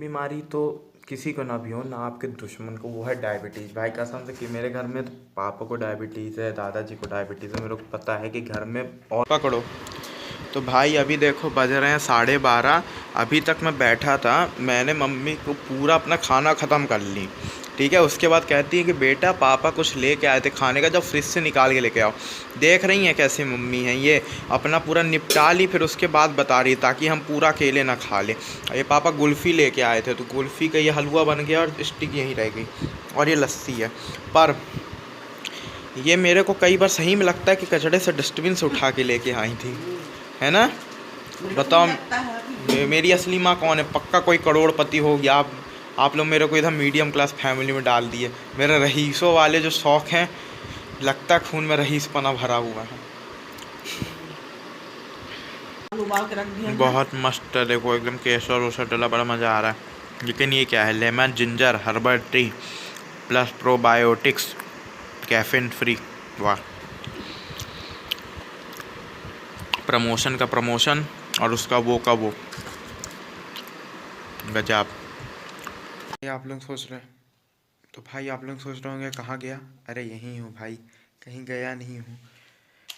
बीमारी तो किसी को ना भी हो, ना आपके दुश्मन को, वो है डायबिटीज़। भाई कसम से कि मेरे घर में तो पापा को डायबिटीज़ है, दादाजी को डायबिटीज़ है, मेरे को पता है कि घर में और पकड़ो। तो भाई अभी देखो बज रहे हैं 12:30। अभी तक मैं बैठा था, मैंने मम्मी को पूरा अपना खाना ख़त्म कर ली, ठीक है। उसके बाद कहती है कि बेटा पापा कुछ लेके आए थे खाने का, जब फ्रिज से निकाल के लेके आओ। देख रही हैं कैसी मम्मी हैं ये, अपना पूरा निपटा ली, फिर उसके बाद बता रही ताकि हम पूरा अकेले ना खा लें। ये पापा कुल्फ़ी लेके आए थे, तो कुल्फ़ी का ये हलवा बन गया और स्टिक यहीं रह गई, और ये लस्सी है। पर ये मेरे को कई बार सही में लगता है कि कचड़े से डस्टबिन से उठा के लेके आई थी, है ना। बताओ मेरी असली माँ कौन है? पक्का कोई करोड़पति हो गया। आप लोग मेरे को इधर मीडियम क्लास फैमिली में डाल दिए। मेरे रईसों वाले जो शौक़ हैं, लगता है खून में रईसपना भरा हुआ है। बहुत मस्त है, देखो एकदम केसर वेसर डला, बड़ा मज़ा आ रहा है। लेकिन ये क्या है? Lemon ginger herbal tea plus probiotics, caffeine free. वाह, प्रमोशन का प्रमोशन और उसका वो का वो, गजब। आप लोग सोच रहे हैं, तो भाई आप लोग सोच रहे होंगे कहाँ गया? अरे यहीं हूँ भाई, कहीं गया नहीं हूँ।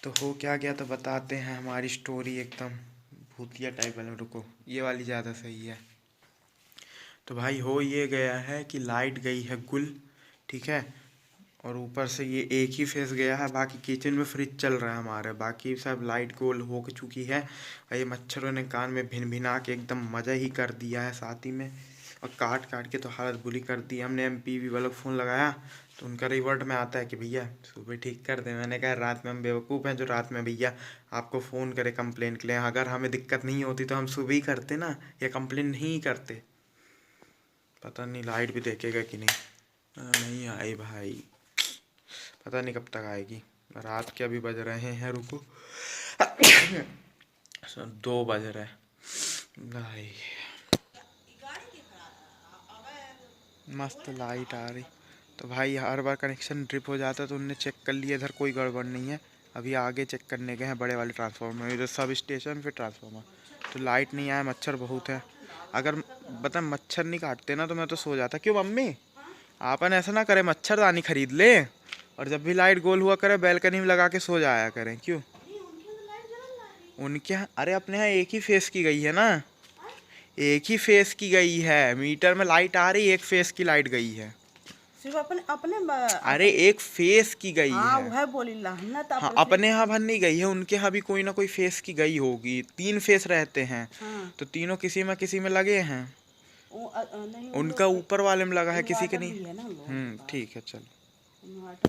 तो हो क्या गया तो बताते हैं, हमारी स्टोरी एकदम भूतिया टाइप वाला। रुको, ये वाली ज़्यादा सही है। तो भाई हो ये गया है कि लाइट गई है गुल, ठीक है, और ऊपर से ये एक ही फेस गया है। बाकी किचन में फ्रिज चल रहा है हमारे, बाकी सब लाइट गोल हो चुकी है। और ये मच्छरों ने कान में भिन भिना के एकदम मज़ा ही कर दिया है साथ ही में, और काट काट के तो हालत बुरी कर दी। हमने MPV वाला फ़ोन लगाया तो उनका रिवर्ट में आता है कि भैया सुबह ठीक कर दें। मैंने कहा रात में हम बेवकूफ़ हैं जो रात में भैया आपको फ़ोन करे कंप्लेन के लिए। अगर हमें दिक्कत नहीं होती तो हम सुबह ही करते ना, या कंप्लेन नहीं करते। पता नहीं लाइट भी देखेगा कि नहीं। नहीं आई भाई, पता नहीं कब तक आएगी। रात के अभी बज रहे हैं, रुको 2 बज रहे भाई। मस्त लाइट आ रही। तो भाई हर बार कनेक्शन ड्रिप हो जाता है, तो उनने चेक कर लिया इधर कोई गड़बड़ नहीं है। अभी आगे चेक करने गए हैं बड़े वाले ट्रांसफार्मर, इधर सब स्टेशन फिर ट्रांसफार्मर। तो लाइट नहीं आया, मच्छर बहुत है। अगर बता मच्छर नहीं काटते ना तो मैं तो सो जाता। क्यों मम्मी, आपन ऐसा ना करें, मच्छरदानी खरीद ले और जब भी लाइट गोल हुआ करे बैल्कनी में लगा के सो जाया करें। क्यों उनके यहाँ? अरे अपने यहाँ एक ही फेस की गई है ना, एक ही फेस की गई है। मीटर में लाइट आ रही, एक फेस की लाइट गई है सिर्फ अपने अपने अरे एक फेस की गई हाँ, है। वह बोली ना तो हाँ, अपने यहाँ भर नहीं गई है, उनके यहाँ भी कोई ना कोई फेस की गई होगी। 3 फेस रहते हैं। हाँ। तो तीनों किसी में लगे हैं। नहीं, उनका ऊपर वाले में लगा है, किसी के नहीं। है ना ठीक है, चलो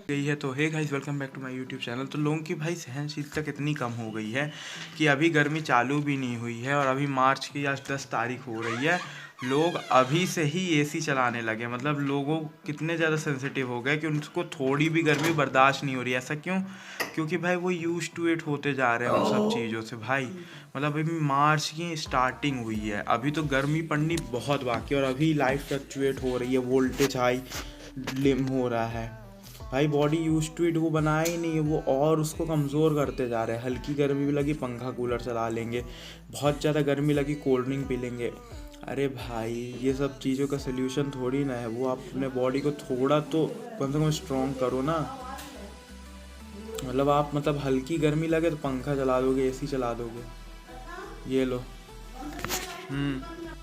गई है। तो hey guys, welcome back to my YouTube channel. तो लोगों की भाई सहनशीलता कितनी कम हो गई है कि अभी गर्मी चालू भी नहीं हुई है और अभी मार्च की आज 10 तारीख हो रही है, लोग अभी से ही AC चलाने लगे। मतलब लोगों कितने ज़्यादा सेंसिटिव हो गए कि उनको थोड़ी भी गर्मी बर्दाश्त नहीं हो रही। ऐसा क्यों? क्योंकि भाई वो यूज टू इट होते जा रहे हैं उन सब चीज़ों से भाई। मतलब अभी मार्च की स्टार्टिंग हुई है, अभी तो गर्मी पड़नी बहुत बाकी है, और अभी लाइफ फ्लक्चुएट हो रही है, वोल्टेज हाई लिम हो रहा है भाई। बॉडी यूज टू इट वो बनाया ही नहीं है वो, और उसको कमज़ोर करते जा रहे हैं। हल्की गर्मी भी लगी पंखा कूलर चला लेंगे, बहुत ज़्यादा गर्मी लगी कोल्ड ड्रिंक पी लेंगे। अरे भाई ये सब चीज़ों का सल्यूशन थोड़ी ना है वो। आप अपने बॉडी को थोड़ा तो कम से कम स्ट्रॉन्ग करो ना। मतलब आप हल्की गर्मी लगे तो पंखा चला दोगे, AC चला दोगे। ये लो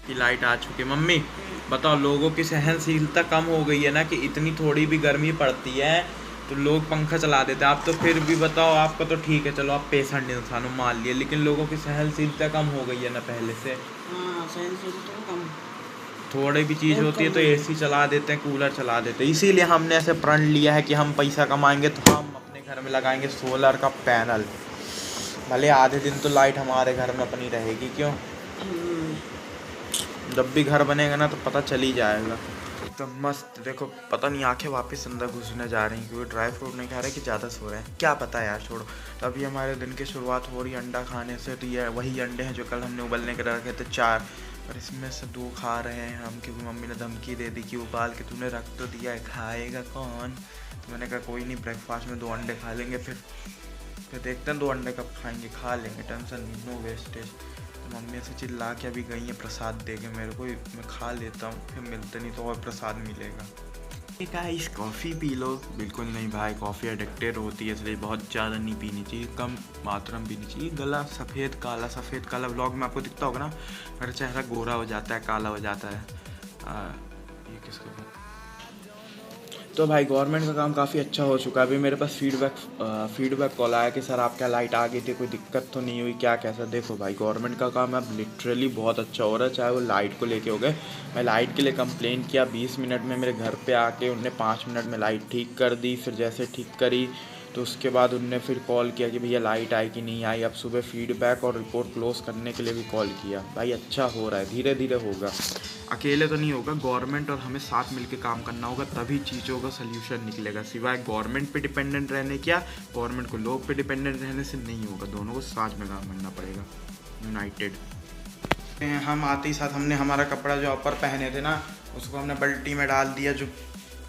की लाइट आ चुकी है। मम्मी बताओ, लोगों की सहनशीलता कम हो गई है ना कि इतनी थोड़ी भी गर्मी पड़ती है तो लोग पंखा चला देते हैं। आप तो फिर भी बताओ, आपका तो ठीक है, चलो आप पेशेंट इंसान हो मान लिए, लेकिन लोगों की सहनशीलता कम हो गई है ना पहले से। हाँ, सहनशीलता कम। थोड़ी भी चीज़ होती है तो AC चला देते हैं, कूलर चला देते हैं। इसीलिए हमने ऐसे प्रण लिया है कि हम पैसा कमाएंगे तो हम अपने घर में लगाएंगे सोलर का पैनल। भले आधे दिन तो लाइट हमारे घर में अपनी रहेगी। क्यों? जब भी घर बनेगा ना तो पता चल ही जाएगा। तो मस्त देखो, पता नहीं आंखें वापस अंदर घुसने जा रही हैं क्योंकि ड्राई फ्रूट नहीं खा रहे कि ज़्यादा सो रहे हैं, क्या पता यार, छोड़ो। तो अभी हमारे दिन की शुरुआत हो रही है अंडा खाने से। तो ये वही अंडे हैं जो कल हमने उबलने के रखे थे 4, और इसमें से 2 खा रहे हैं हम, क्योंकि मम्मी ने धमकी दे दी कि उबाल के तूने रख तो दिया है, खाएगा कौन। तो मैंने कहा कोई नहीं, ब्रेकफास्ट में 2 अंडे खा लेंगे, फिर देखते हैं 2 अंडे कब खाएंगे, खा लेंगे, टेंशन नहीं, नो वेस्टेज। मम्मी से चिल्ला के अभी गई है प्रसाद दे के मेरे को, मैं खा लेता हूँ, फिर मिलते नहीं तो और प्रसाद मिलेगा। Guys coffee P low. बिल्कुल नहीं भाई, कॉफ़ी एडिक्टेड होती है, इसलिए बहुत ज़्यादा नहीं पीनी चाहिए, कम मात्रा में पीनी चाहिए। गला सफ़ेद काला व्लॉग में आपको दिखता होगा ना, मेरा चेहरा गोरा हो जाता है, काला हो जाता है। ये किसको तो भाई गवर्नमेंट का काम काफ़ी अच्छा हो चुका है। अभी मेरे पास फीडबैक कॉल आया कि सर आपका लाइट आ गई थी, कोई दिक्कत तो नहीं हुई क्या, कैसा। देखो भाई गवर्नमेंट का काम अब लिटरली बहुत अच्छा हो रहा है, चाहे वो लाइट को लेके हो गए। मैं लाइट के लिए कंप्लेन किया, 20 मिनट में मेरे घर पे आके उनने 5 मिनट में लाइट ठीक कर दी। फिर जैसे ठीक करी तो उसके बाद उनने फिर कॉल किया कि भैया लाइट आई कि नहीं आई। अब सुबह फीडबैक और रिपोर्ट क्लोज करने के लिए भी कॉल किया। भाई अच्छा हो रहा है, धीरे धीरे होगा, अकेले तो नहीं होगा। गवर्नमेंट और हमें साथ मिलकर काम करना होगा, तभी चीज़ों का सल्यूशन निकलेगा। सिवाय गवर्नमेंट पे डिपेंडेंट रहने क्या, गवर्नमेंट को लोग पे डिपेंडेंट रहने से नहीं होगा। दोनों को साथ में काम करना पड़ेगा, यूनाइटेड। हम आते ही साथ हमने हमारा कपड़ा जो ऊपर पहने थे ना, उसको हमने बाल्टी में डाल दिया, जो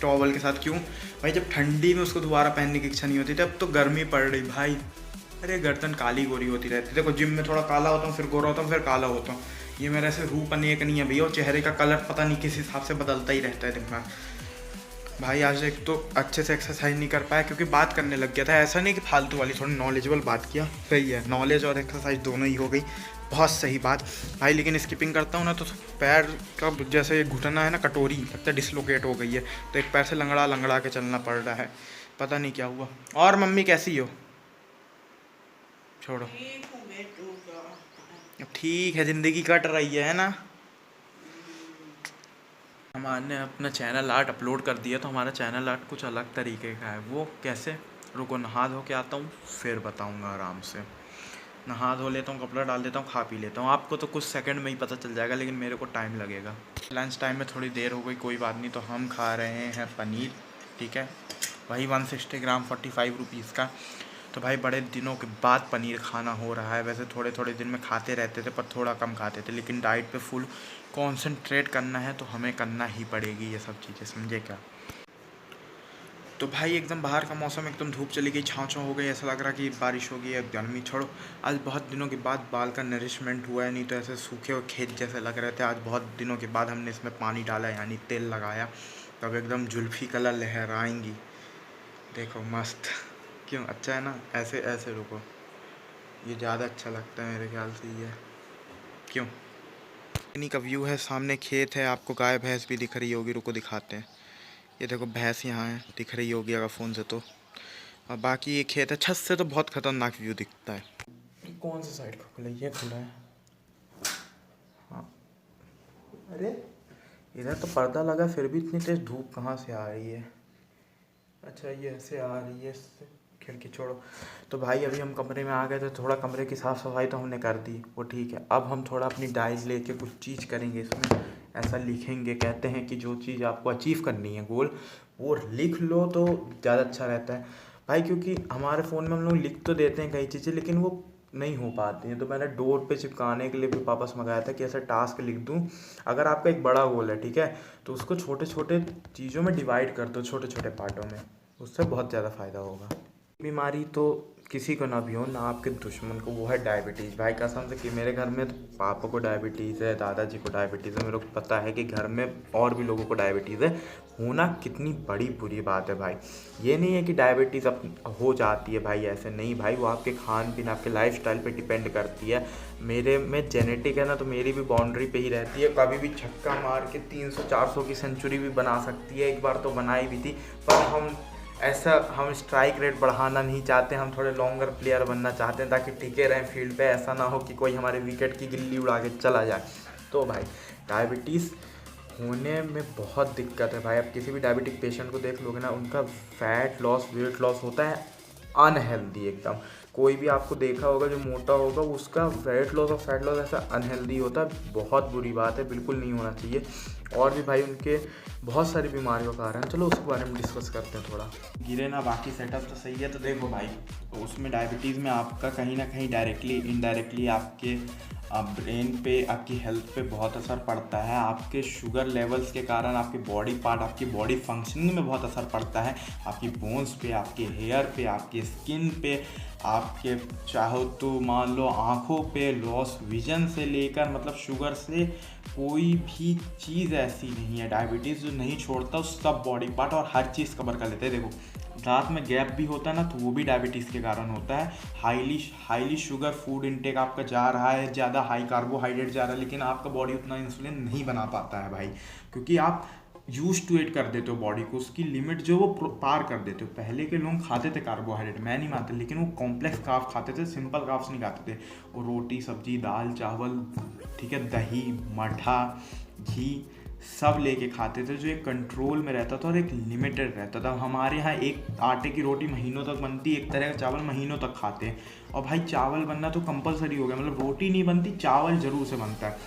टॉवल के साथ। क्यों भाई, जब ठंडी में उसको दोबारा पहनने की इच्छा नहीं होती थी, अब तो गर्मी पड़ रही भाई। अरे गर्दन काली गोरी होती रहती। देखो जिम में थोड़ा काला होता हूँ, फिर गोरा होता हूँ, फिर काला होता हूँ। ये मेरा ऐसे रूप अनेक नहीं है भैया, और चेहरे का कलर पता नहीं किस हिसाब से बदलता ही रहता है दिन भर। भाई आज एक तो अच्छे से एक्सरसाइज नहीं कर पाया क्योंकि बात करने लग गया था। ऐसा नहीं कि फालतू वाली, थोड़ी नॉलेजेबल बात किया। सही है, नॉलेज और एक्सरसाइज दोनों ही हो गई, बहुत सही बात भाई। लेकिन स्किपिंग करता हूँ ना तो पैर का जैसे घुटना है ना, कटोरी लगता है डिसलोकेट हो गई है, तो एक पैर से लंगड़ा के चलना पड़ रहा है, पता नहीं क्या हुआ। और मम्मी कैसी हो? छोड़ो, ठीक है, ज़िंदगी कट रही है ना। हमारे अपना चैनल आर्ट अपलोड कर दिया, तो हमारा चैनल आर्ट कुछ अलग तरीके का है। वो कैसे, रुको नहा धो के आता हूँ फिर बताऊँगा आराम से। नहा धो लेता हूँ, कपड़ा डाल देता हूँ, खा पी लेता हूँ। आपको तो कुछ सेकंड में ही पता चल जाएगा, लेकिन मेरे को टाइम लगेगा। लंच टाइम में थोड़ी देर हो गई, कोई बात नहीं। तो हम खा रहे हैं पनीर, ठीक है, वही 160 ग्राम 45 रुपीज़ का। तो भाई बड़े दिनों के बाद पनीर खाना हो रहा है। वैसे थोड़े थोड़े दिन में खाते रहते थे, पर थोड़ा कम खाते थे, लेकिन डाइट पे फुल कंसंट्रेट करना है तो हमें करना ही पड़ेगी ये सब चीज़ें, समझे क्या। तो भाई एकदम बाहर का मौसम, एकदम धूप चली गई, छाँव हो गई, ऐसा लग रहा कि बारिश होगी या गर्मी। छोड़ो, आज बहुत दिनों के बाद बाल का नरिशमेंट हुआ है, नहीं तो ऐसे सूखे हुए खेत जैसे लग रहे थे। आज बहुत दिनों के बाद हमने इसमें पानी डाला, यानी तेल लगाया, तब एकदम जुल्फी कलर लहराएंगी। देखो मस्त, क्यों अच्छा है ना। ऐसे ऐसे रुको, ये ज़्यादा अच्छा लगता है मेरे ख्याल से ये, क्यों। इन्हीं का व्यू है, सामने खेत है, आपको गाय भैंस भी दिख रही होगी, रुको दिखाते हैं। ये देखो भैंस यहाँ है, दिख रही होगी अगर फ़ोन से तो। और बाकी ये खेत है, छत से तो बहुत ख़तरनाक व्यू दिखता है। कौन सी साइड का खुला है? ये खुला है, हाँ। अरे इधर तो पर्दा लगा, फिर भी इतनी तेज़ धूप कहाँ से आ रही है? अच्छा ये ऐसे आ रही है इससे, खिड़की छोड़ो। तो भाई अभी हम कमरे में आ गए थे, थोड़ा कमरे की साफ़ सफाई तो हमने कर दी, वो ठीक है। अब हम थोड़ा अपनी डायरी लेके कुछ चीज़ करेंगे, इसमें ऐसा लिखेंगे। कहते हैं कि जो चीज़ आपको अचीव करनी है, गोल, वो लिख लो तो ज़्यादा अच्छा रहता है भाई। क्योंकि हमारे फ़ोन में हम लोग लिख तो देते हैं कई चीज़ें, लेकिन वो नहीं हो पाती हैं। तो मैंने डोर पे चिपकाने के लिए भी वापस मंगाया था कि ऐसा टास्क लिख दूं। अगर आपका एक बड़ा गोल है, ठीक है, तो उसको छोटे छोटे चीज़ों में डिवाइड कर दो, छोटे छोटे पार्टों में, उससे बहुत ज़्यादा फ़ायदा होगा। बीमारी तो किसी को ना भी हो, ना आपके दुश्मन को, वो है डायबिटीज़। भाई कसम से कि मेरे घर में तो पापा को डायबिटीज़ है, दादाजी को डायबिटीज़ है, मेरे को पता है कि घर में और भी लोगों को डायबिटीज़ है। होना कितनी बड़ी बुरी बात है भाई। ये नहीं है कि डायबिटीज़ अब हो जाती है भाई, ऐसे नहीं भाई, वो आपके खान पीन, आपके लाइफस्टाइल पे डिपेंड करती है। मेरे में जेनेटिक है ना, तो मेरी भी बाउंड्री पे ही रहती है, कभी भी छक्का मार के 300-400 की सेंचुरी भी बना सकती है। एक बार तो बनाई भी थी, पर हम स्ट्राइक रेट बढ़ाना नहीं चाहते, हम थोड़े लॉन्गर प्लेयर बनना चाहते हैं, ताकि टिके रहें फील्ड पे। ऐसा ना हो कि कोई हमारे विकेट की गिल्ली उड़ा के चला जाए। तो भाई डायबिटीज़ होने में बहुत दिक्कत है भाई। आप किसी भी डायबिटिक पेशेंट को देख लोगे ना, उनका फैट लॉस, वेट लॉस होता है अनहेल्दी एकदम। कोई भी आपको देखा होगा जो मोटा होगा, उसका वेट लॉस और फैट लॉस ऐसा अनहेल्दी होता है। बहुत बुरी बात है, बिल्कुल नहीं होना चाहिए। और भी भाई उनके बहुत सारी बीमारियों का कारण, चलो उसके बारे में डिस्कस करते हैं थोड़ा। गिरे ना, बाकी सेटअप तो सही है। तो देखो भाई, तो उसमें डायबिटीज़ में आपका कहीं ना कहीं डायरेक्टली इनडायरेक्टली आपके ब्रेन पे, आपकी हेल्थ पे बहुत असर पड़ता है। आपके शुगर लेवल्स के कारण आपके बॉडी पार्ट, आपकी बॉडी फंक्शनिंग में बहुत असर पड़ता है। आपकी बोन्स पे, आपके हेयर पे, आपके स्किन पे, आपके चाहो तो मान लो आँखों पे, लॉस विजन से लेकर, मतलब शुगर से कोई भी चीज़ ऐसी नहीं है, डायबिटीज़ जो नहीं छोड़ता, उस सब बॉडी पार्ट और हर चीज़ कवर कर लेते हैं। देखो दांत में गैप भी होता है ना, तो वो भी डायबिटीज़ के कारण होता है। हाईली शुगर फूड इनटेक आपका जा रहा है, ज़्यादा हाई कार्बोहाइड्रेट जा रहा है, लेकिन आपका बॉडी उतना इंसुलिन नहीं बना पाता है भाई, क्योंकि आप यूज टू इट कर देते हो बॉडी को, उसकी लिमिट जो वो पार कर देते हो। पहले के लोग खाते थे कार्बोहाइड्रेट, मैं नहीं मानता, लेकिन वो कॉम्प्लेक्स कार्ब खाते थे, सिंपल कार्ब्स नहीं खाते थे। वो रोटी सब्जी दाल चावल, ठीक है, दही मठा घी सब लेके खाते थे, जो एक कंट्रोल में रहता था और एक लिमिटेड रहता था। हमारे यहाँ एक आटे की रोटी महीनों तक बनती, एक तरह का चावल महीनों तक खाते हैं। और भाई चावल बनना तो कंपलसरी हो गया, मतलब रोटी नहीं बनती, चावल ज़रूर से बनता है।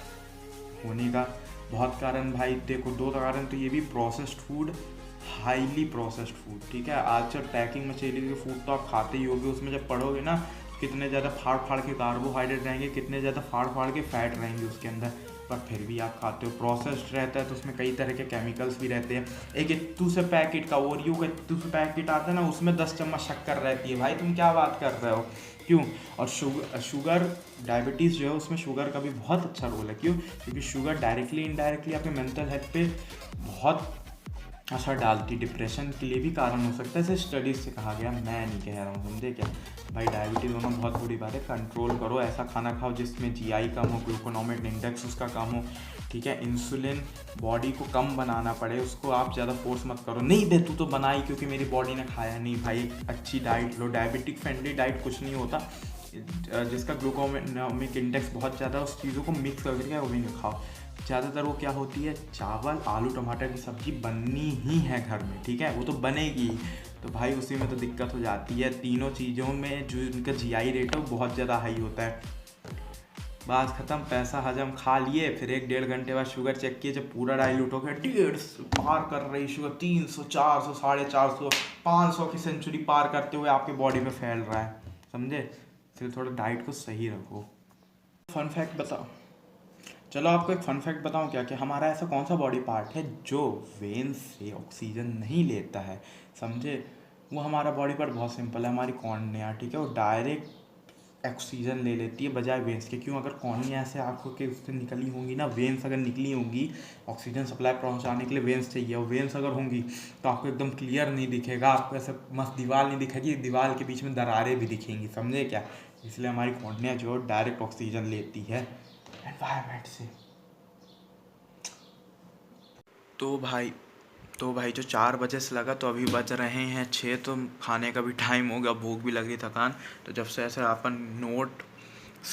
होने का बहुत कारण भाई, देखो 2 कारण तो ये भी, processed food, highly processed food, ठीक है। आजकल पैकिंग में चली हुई फूड तो आप खाते ही होगे, उसमें जब पढ़ोगे ना कितने ज़्यादा फाड़ के कार्बोहाइड्रेट रहेंगे, कितने ज़्यादा फाड़ के फैट रहेंगे उसके अंदर, पर फिर भी आप खाते हो। प्रोसेस्ड रहता है तो उसमें कई तरह के केमिकल्स भी रहते हैं। एक इत्तू से पैकेट का, ओरियो का इत्तू से पैकेट आता है ना, उसमें 10 चम्मच शक्कर रहती है। भाई तुम क्या बात कर रहे हो, क्यों? और शुगर डायबिटीज़ जो है उसमें शुगर का भी बहुत अच्छा रोल है। क्यों? क्योंकि शुगर डायरेक्टली इनडायरेक्टली आपके मेंटल हेल्थ पे बहुत असर डालती, डिप्रेशन के लिए भी कारण हो सकता है, ऐसे स्टडीज़ से कहा गया, मैं नहीं कह रहा हूँ, समझे क्या भाई। डायबिटीज़ होना बहुत बुरी बात है, कंट्रोल करो, ऐसा खाना खाओ जिसमें जीआई कम हो, ग्लूकोनोमेट इंडेक्स उसका कम हो, ठीक है। इंसुलिन बॉडी को कम बनाना पड़े, उसको आप ज़्यादा फोर्स मत करो, नहीं बे तू तो बनाई क्योंकि मेरी बॉडी ने खाया नहीं। भाई अच्छी डाइट लो, डायबिटिक फ्रेंडली डाइट कुछ नहीं होता, जिसका ग्लूकोनोमिक इंडेक्स बहुत ज़्यादा, उस चीज़ों को मिक्स करके वो भी नहीं खाओ। ज़्यादातर वो क्या होती है, चावल आलू टमाटर की सब्ज़ी बननी ही है घर में, ठीक है, वो तो बनेगी, तो भाई उसी में तो दिक्कत हो जाती है। तीनों चीज़ों में जो इनका जीआई रेट है वो बहुत ज़्यादा हाई होता है। बात ख़त्म, पैसा हजम, खा लिए, फिर 1-1.5 घंटे बाद शुगर चेक किए, जब पूरा डाइल्यूट हो गया, 150 पार कर रही शुगर, 300 400 450 500 की सेंचुरी पार करते हुए आपके बॉडी में फैल रहा है, समझे। फिर थोड़ा डाइट को सही रखो। फन फैक्ट बताओ, चलो आपको एक फन फैक्ट बताऊं क्या, कि हमारा ऐसा कौन सा बॉडी पार्ट है जो वेन्स से ऑक्सीजन नहीं लेता है, समझे। वो हमारा बॉडी पार्ट बहुत सिंपल है, हमारी कॉर्निया, ठीक है, वो डायरेक्ट ऑक्सीजन ले लेती है बजाय वेन्स के। क्यों? अगर कॉर्निया से आँखों के उससे निकली होंगी ना, वेन्स अगर निकली होंगी ऑक्सीजन सप्लाई पहुंचाने के लिए, वेन्स चाहिए, और वेन्स अगर होंगी तो आपको एकदम क्लियर नहीं दिखेगा, आपको ऐसे मस्त दीवार नहीं दिखेगी, दीवार के बीच में दरारें भी दिखेंगी, समझे क्या। इसलिए हमारी कॉर्निया जो डायरेक्ट ऑक्सीजन लेती है एनवायरनमेंट से। तो भाई जो 4 बजे से लगा, तो अभी बज रहे हैं 6, तो खाने का भी टाइम हो गया, भूख भी लगी, थकान। तो जब से ऐसे अपन नोट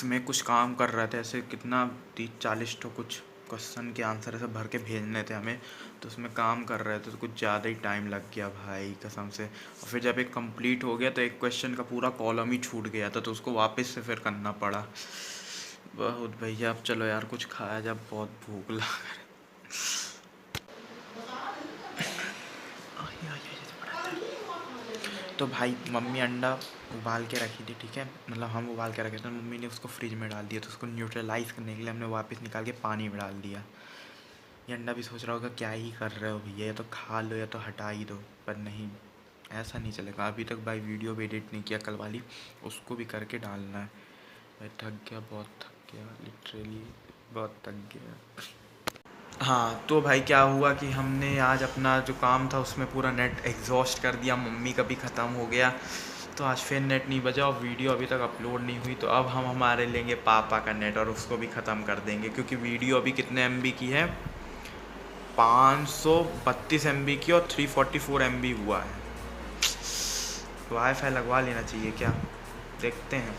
में कुछ काम कर रहे थे, ऐसे कितना 30-40 तो कुछ क्वेश्चन के आंसर ऐसे भर के भेजने थे हमें, तो उसमें काम कर रहे थे, तो कुछ ज़्यादा ही टाइम लग गया भाई कसम से। और फिर जब एक कंप्लीट हो गया तो एक क्वेश्चन का पूरा कॉलम ही छूट गया था, तो उसको वापस से फिर करना पड़ा बहुत भैया। अब चलो यार कुछ खाया, जब बहुत भूख लग रही। तो भाई मम्मी अंडा उबाल के रखी थी, ठीक है, मतलब हम उबाल के रखे थे, मम्मी ने उसको फ्रिज में डाल दिया, तो उसको न्यूट्रलाइज़ करने के लिए हमने वापस निकाल के पानी में डाल दिया। ये अंडा भी सोच रहा होगा क्या ही कर रहे हो भैया, या तो खा लो या तो हटा ही दो, पर नहीं, ऐसा नहीं चलेगा। अभी तक भाई वीडियो भी एडिट नहीं किया, कल वाली उसको भी करके डालना है। मैं थक गया, बहुत थक गया, लिटरली बहुत थक गया। हाँ तो भाई क्या हुआ कि हमने आज अपना जो काम था उसमें पूरा नेट एग्जॉस्ट कर दिया, मम्मी का भी ख़त्म हो गया, तो आज फिर नेट नहीं बजा और वीडियो अभी तक अपलोड नहीं हुई। तो अब हम हमारे लेंगे पापा का नेट और उसको भी ख़त्म कर देंगे, क्योंकि वीडियो अभी कितने MB की है, 532 MB की और 344 MB हुआ है। वाईफाई लगवा लेना चाहिए क्या, देखते हैं।